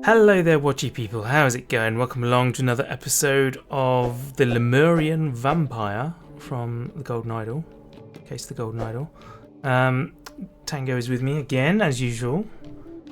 Hello there, watchy people. How's it going? Welcome along to another episode of the Lemurian Vampire from the Golden Idol. Case of the Golden Idol. Tango is with me again, as usual.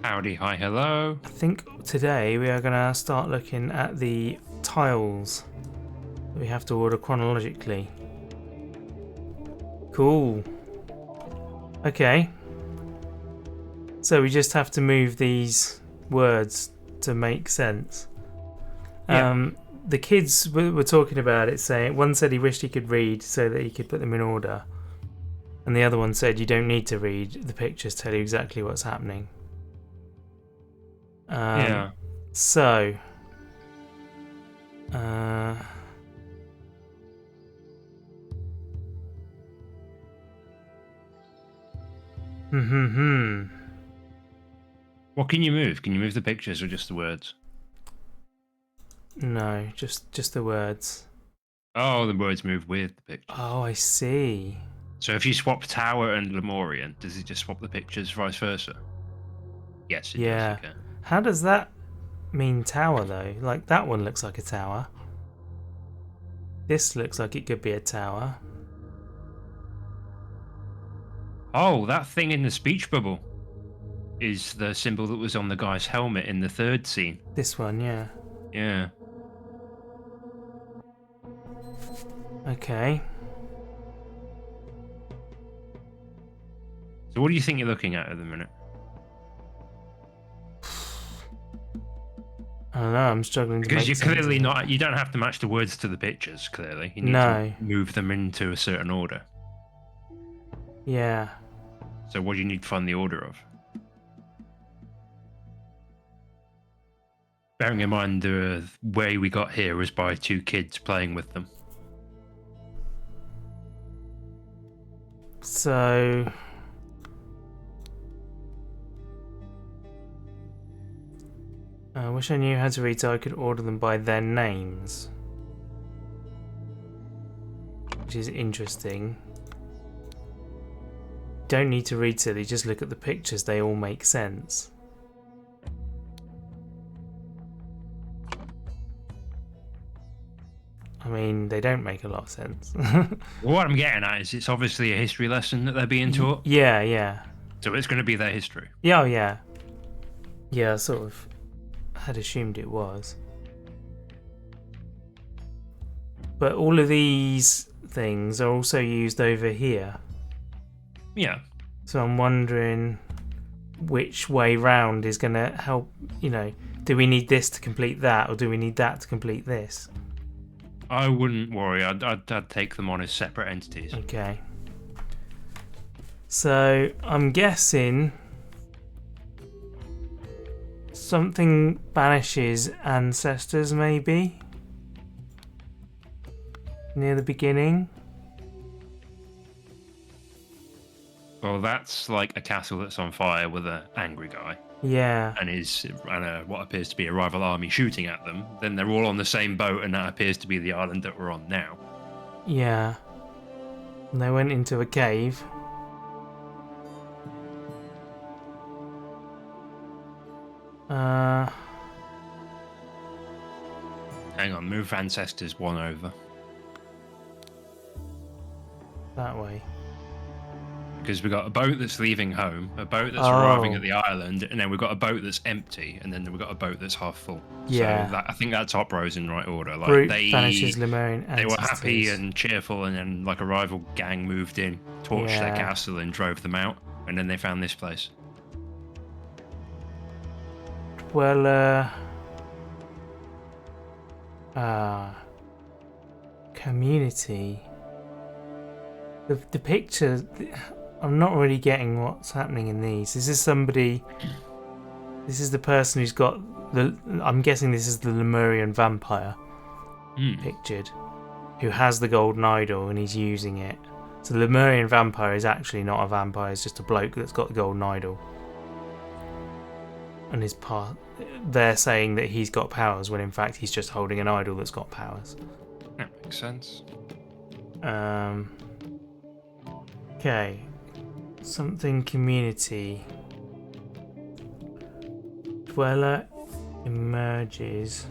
Howdy, hi, hello. I think today we are going to start looking at the tiles that we have to order chronologically. Cool. Okay. So we just have to move these words to make sense. Yeah. The kids were talking about it, saying one said he wished he could read so that he could put them in order, and the other one said you don't need to read, the pictures tell you exactly what's happening. Yeah. So What can you move? Can you move the pictures or just the words? No, just the words. Oh, the words move with the picture. Oh, I see. So if you swap Tower and Lemurian, does it just swap the pictures vice versa? Yes, it Yeah. does, okay. How does that mean tower though? Like that one looks like a tower. This looks like it could be a tower. Oh, that thing in the speech bubble is the symbol that was on the guy's helmet in the third scene. This one, yeah. Yeah. Okay. So what do you think you're looking at the minute? I don't know, I'm struggling to Because make you're sense clearly of it. not, you don't have to match the words to the pictures, clearly. You need No. to move them into a certain order. Yeah. So what do you need to find the order of? Bearing in mind the way we got here was by two kids playing with them. So I wish I knew how to read so I could order them by their names. Which is interesting. Don't need to read silly, just look at the pictures, they all make sense. I mean, they don't make a lot of sense. What I'm getting at is it's obviously a history lesson that they're being taught. Yeah, yeah. So it's going to be their history. Yeah, oh yeah. Yeah, I sort of had assumed it was. But all of these things are also used over here. Yeah. So I'm wondering which way round is going to help, you know, do we need this to complete that or do we need that to complete this? I wouldn't worry. I'd take them on as separate entities. Okay. So I'm guessing something banishes ancestors maybe near the beginning. Well, that's like a castle that's on fire with an angry guy. Yeah. And what appears to be a rival army shooting at them. Then they're all on the same boat, and that appears to be the island that we're on now. Yeah. And they went into a cave. Hang on, move ancestors one over. That way. Because we've got a boat that's leaving home, a boat that's arriving at the island, and then we've got a boat that's empty, and then we've got a boat that's half full. Yeah. So I think that top row's in right order. Like Brute banishes Lemurian they were ancestors. happy and cheerful, and then like a rival gang moved in, torched their castle, and drove them out, and then they found this place. Well, community. The picture, I'm not really getting what's happening in these. This is somebody. This is the person who's got the. I'm guessing this is the Lemurian vampire pictured, who has the golden idol and he's using it. So the Lemurian vampire is actually not a vampire; it's just a bloke that's got the golden idol. And his part, they're saying that he's got powers when in fact he's just holding an idol that's got powers. That makes sense. Okay. Something community. Dweller emerges.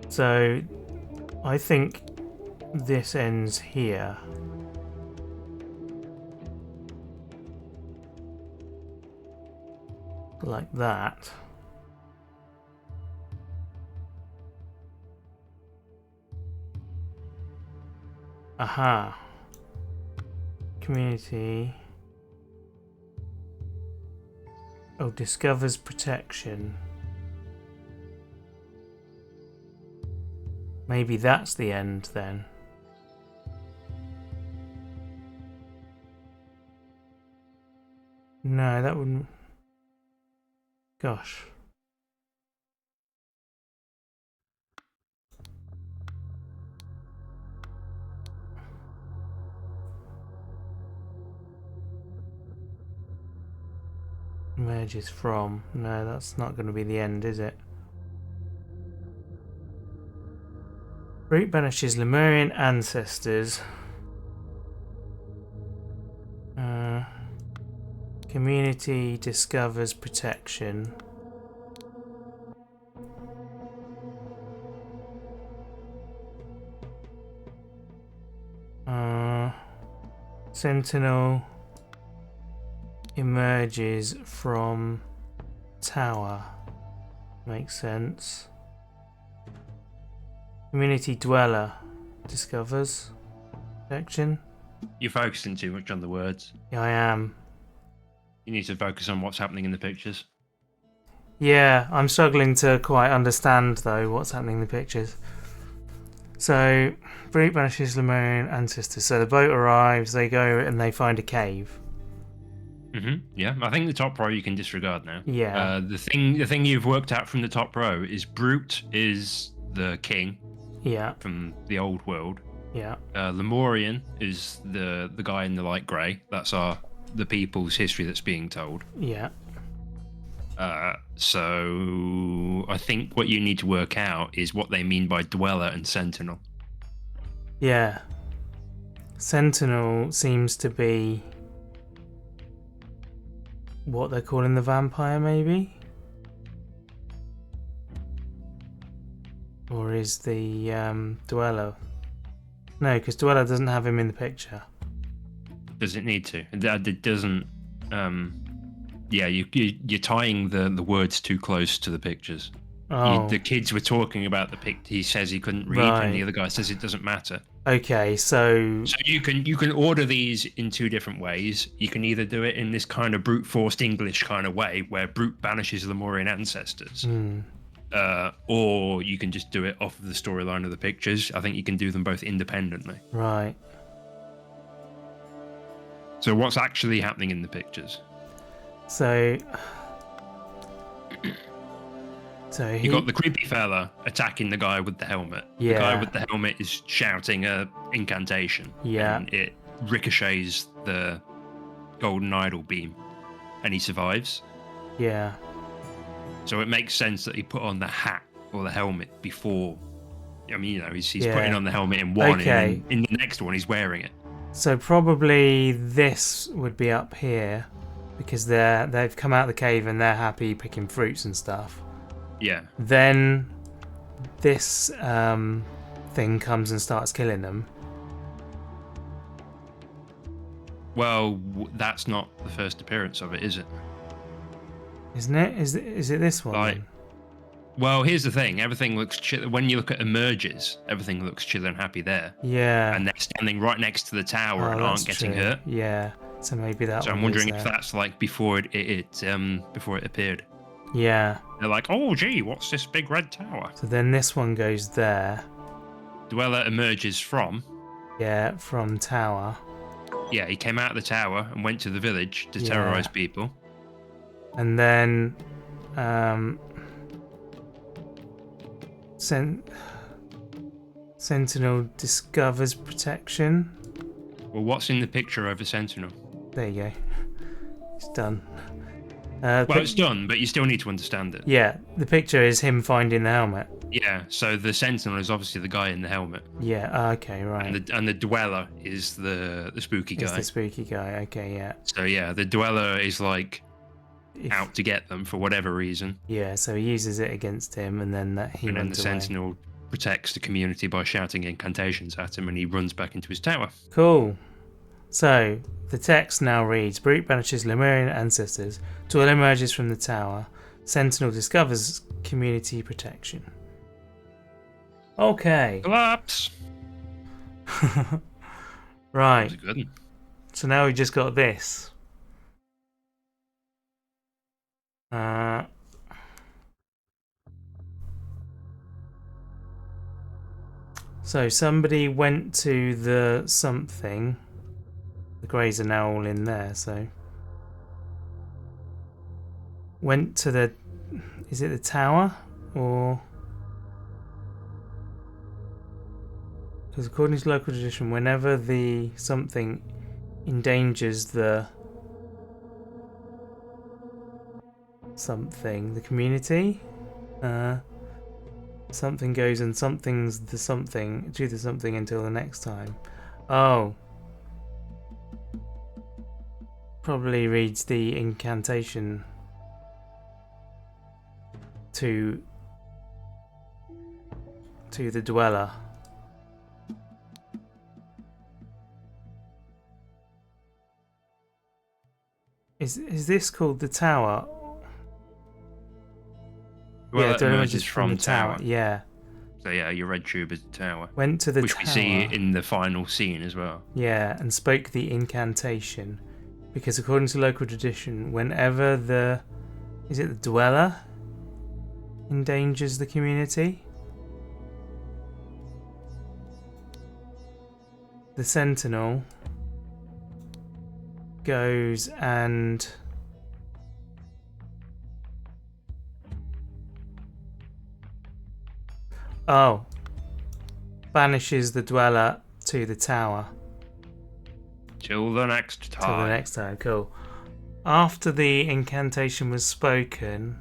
So I think this ends here. Like that. Aha. Community. Oh, discovers protection. Maybe that's the end then. No, that wouldn't. Gosh. Emerges from. No, that's not going to be the end, is it? Root banishes Lemurian ancestors. Community discovers protection. Sentinel emerges from tower. Makes sense. Community dweller discovers protection. You're focusing too much on the words. Yeah, I am. You need to focus on what's happening in the pictures. Yeah, I'm struggling to quite understand though what's happening in the pictures. So, Brute banishes Lemurian ancestors. So the boat arrives, they go and they find a cave. Yeah, I think the top row you can disregard now. Yeah. The thing you've worked out from the top row is Brute is the king. Yeah. From the old world. Yeah. Lemurian is the guy in the light grey. That's the people's history that's being told. Yeah. So I think what you need to work out is what they mean by dweller and sentinel. Yeah. Sentinel seems to be what they're calling the vampire, maybe? Or is the dweller? No, because dweller doesn't have him in the picture. Does it need to? It doesn't. Yeah, you're tying the words too close to the pictures. Oh. The kids were talking about the pic. He says he couldn't read, Right. and the other guy says it doesn't matter. Okay, so you can order these in two different ways. You can either do it in this kind of brute forced English kind of way, where Brute banishes Lemurian ancestors, or you can just do it off of the storyline of the pictures. I think you can do them both independently. Right. So what's actually happening in the pictures? So You got the creepy fella attacking the guy with the helmet. Yeah. The guy with the helmet is shouting a incantation. Yeah. And it ricochets the golden idol beam, and he survives. Yeah. So it makes sense that he put on the hat or the helmet before. I mean, you know, he's Yeah. putting on the helmet in one, Okay. and in the next one he's wearing it. So probably this would be up here because they've come out of the cave and they're happy picking fruits and stuff. Yeah. Then this thing comes and starts killing them. Well, that's not the first appearance of it, is it? Isn't it? Is it this one? Like, then? well, here's the thing. Everything looks chill. When you look at emerges, everything looks chill and happy there. Yeah. And they're standing right next to the tower and that's aren't getting true. hurt. Yeah. So maybe that. So one I'm wondering is if there. that's like before it appeared. Yeah. They're like, oh gee, what's this big red tower? So then this one goes there. Dweller emerges from. Yeah, from tower. Yeah, he came out of the tower and went to the village to terrorize people. And then Sentinel discovers protection. Well, what's in the picture over Sentinel? There you go. It's done. Well, it's done, but you still need to understand it. Yeah, the picture is him finding the helmet. Yeah, so the Sentinel is obviously the guy in the helmet. Yeah, okay, right. And the Dweller is the spooky guy. It's the spooky guy, okay, yeah. So yeah, the Dweller is like out to get them for whatever reason. Yeah, so he uses it against him, and then he And then the runs away. Sentinel protects the community by shouting incantations at him, and he runs back into his tower. Cool. So, the text now reads, Brute banishes Lemurian ancestors. Dweller emerges from the tower. Sentinel discovers community protection. Okay. Collapse! Right. That was a good one. So now we've just got this. So somebody went to the something. The greys are now all in there, so. Went to the... Is it the tower? Or... Because according to local tradition, whenever the something endangers the... something, the community, something goes and something's the something, do the something until the next time. Oh. Probably reads the incantation to the dweller. Is this called the tower? Well, yeah, it don't emerges just from the tower. Yeah. So yeah, your red tube is the tower. Went to the which tower. we see in the final scene as well. Yeah, and spoke the incantation. Because according to local tradition, whenever the... Is it the dweller? Endangers the community? The sentinel goes and... Oh. Banishes the dweller to the tower. Till the next time. Till the next time, cool. After the incantation was spoken,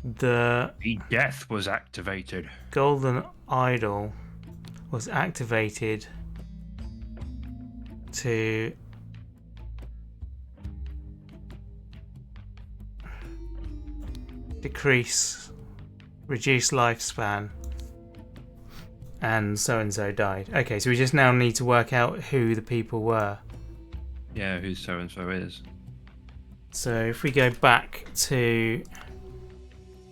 the death was activated. golden idol was activated to reduce lifespan, and so died. Okay, so we just now need to work out who the people were. Yeah, who so and so is. So if we go back to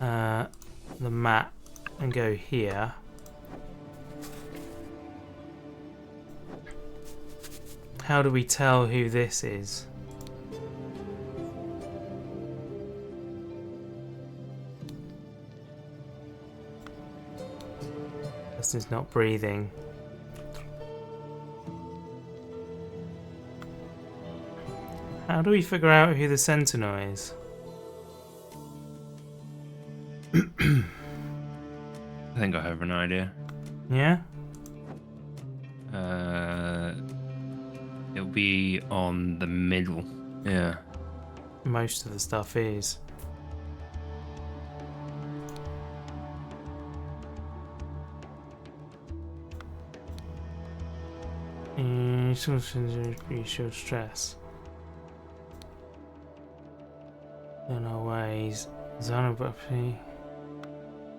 the map and go here, how do we tell who this is? Person's not breathing. How do we figure out who the sentinel is? I think I have an idea. Yeah? It'll be on the middle. Yeah. Most of the stuff is. You show stress. In our ways, Zanabapy.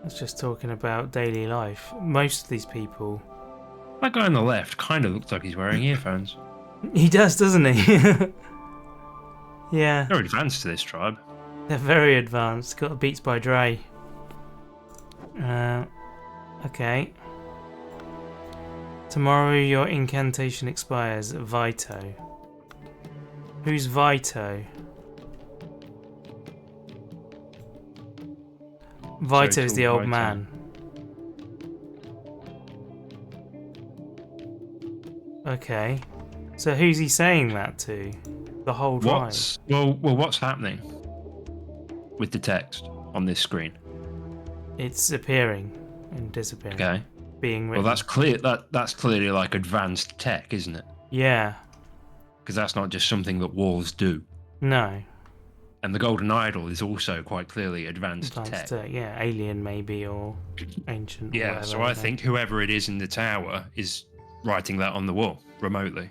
It's just talking about daily life. Most of these people. That guy on the left kind of looks like he's wearing earphones. He does, doesn't he? Yeah. They're advanced to this tribe. They're very advanced. Got Beats by Dre. Okay. Tomorrow your incantation expires. Vito. Who's Vito? Vito's the old man. Okay. So who's he saying that to? The whole tribe? Well, what's happening with the text on this screen? It's appearing and disappearing. Okay. Being written. Well, that's clear. That's clearly like advanced tech, isn't it? Yeah. Because that's not just something that walls do. No. And the golden idol is also quite clearly advanced tech. Yeah, alien maybe, or ancient. Or Yeah, whatever, so I think whoever it is in the tower is writing that on the wall remotely.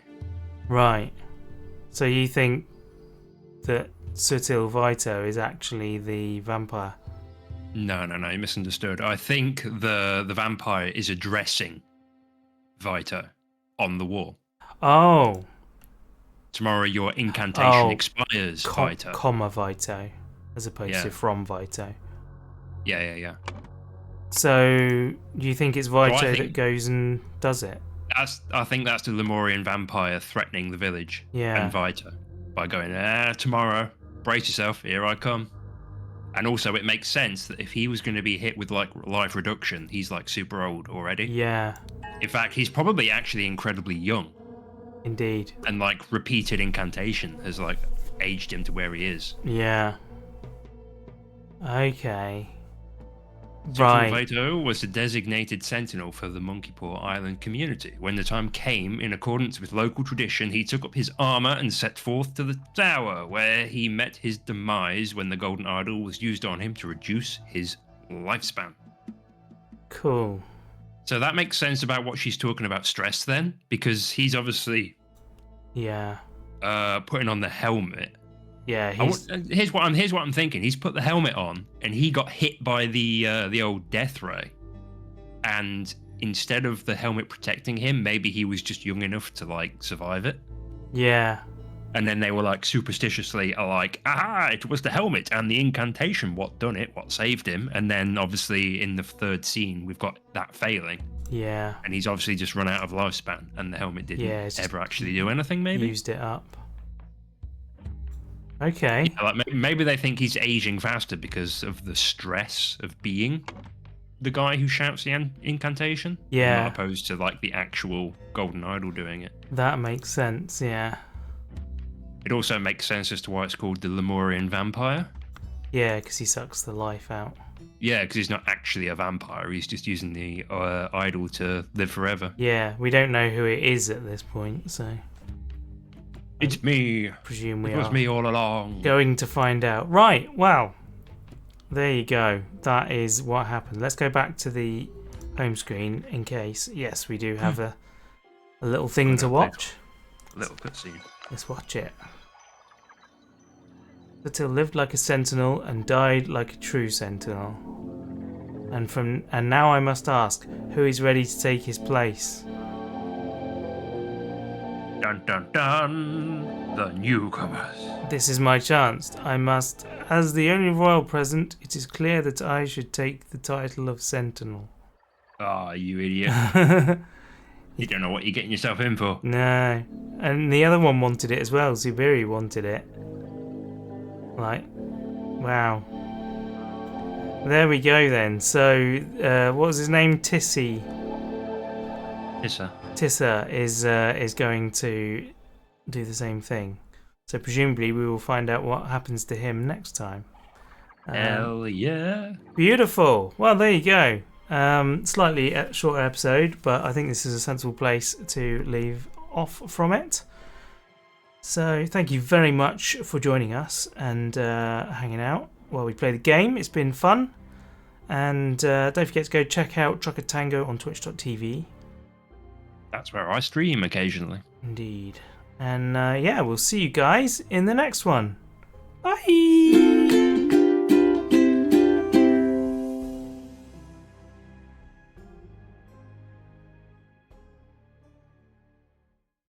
Right. So you think that Sutil Vito is actually the vampire. No, you misunderstood. I think the vampire is addressing Vito on the wall. Oh. Tomorrow your incantation expires, Vito. Comma Vito, as opposed to from Vito. Yeah. So, do you think it's Vito think that goes and does it? I think that's the Lemurian vampire threatening the village and Vito by going, tomorrow, brace yourself, here I come. And also, it makes sense that if he was going to be hit with like life reduction, he's like super old already. Yeah. In fact, he's probably actually incredibly young. Indeed. And like repeated incantation has like aged him to where he is. Yeah. Okay. Right. Vito was the designated sentinel for the Monkey Paw Island community. When the time came, in accordance with local tradition, he took up his armor and set forth to the tower, where he met his demise when the golden idol was used on him to reduce his lifespan. Cool. So that makes sense about what she's talking about stress then, because he's obviously putting on the helmet. Yeah, here's what I'm thinking. He's put the helmet on, and he got hit by the old death ray. And instead of the helmet protecting him, maybe he was just young enough to like survive it. Yeah. And then they were like superstitiously like, aha! It was the helmet and the incantation what done it, what saved him. And then obviously in the third scene, we've got that failing. Yeah. And he's obviously just run out of lifespan, and the helmet didn't ever actually do anything. Maybe used it up. Okay. Yeah, like maybe they think he's aging faster because of the stress of being the guy who shouts the incantation. Yeah. Not opposed to like the actual golden idol doing it. That makes sense, yeah. It also makes sense as to why it's called the Lemurian vampire. Yeah, because he sucks the life out. Yeah, because he's not actually a vampire. He's just using the idol to live forever. Yeah, we don't know who it is at this point, so... It's me. Presume it was me all along. Going to find out. Right, well, there you go. That is what happened. Let's go back to the home screen in case. Yes, we do have a little thing to watch. A little cutscene. Let's watch it. Sutil lived like a sentinel and died like a true sentinel. And now I must ask, who is ready to take his place? Dun dun dun! The newcomers. This is my chance. I must, as the only royal present, it is clear that I should take the title of Sentinel. Ah, you idiot. You don't know what you're getting yourself in for. No. And the other one wanted it as well. Zubiri wanted it. Like, wow. There we go then. So, what was his name? Tissa is going to do the same thing. So presumably we will find out what happens to him next time. Hell yeah. Beautiful. Well, there you go. Slightly shorter episode, but I think this is a sensible place to leave off from it. So thank you very much for joining us and hanging out while we play the game. It's been fun. And don't forget to go check out Trucker Tango on twitch.tv. That's where I stream occasionally. Indeed. And yeah, we'll see you guys in the next one. Bye!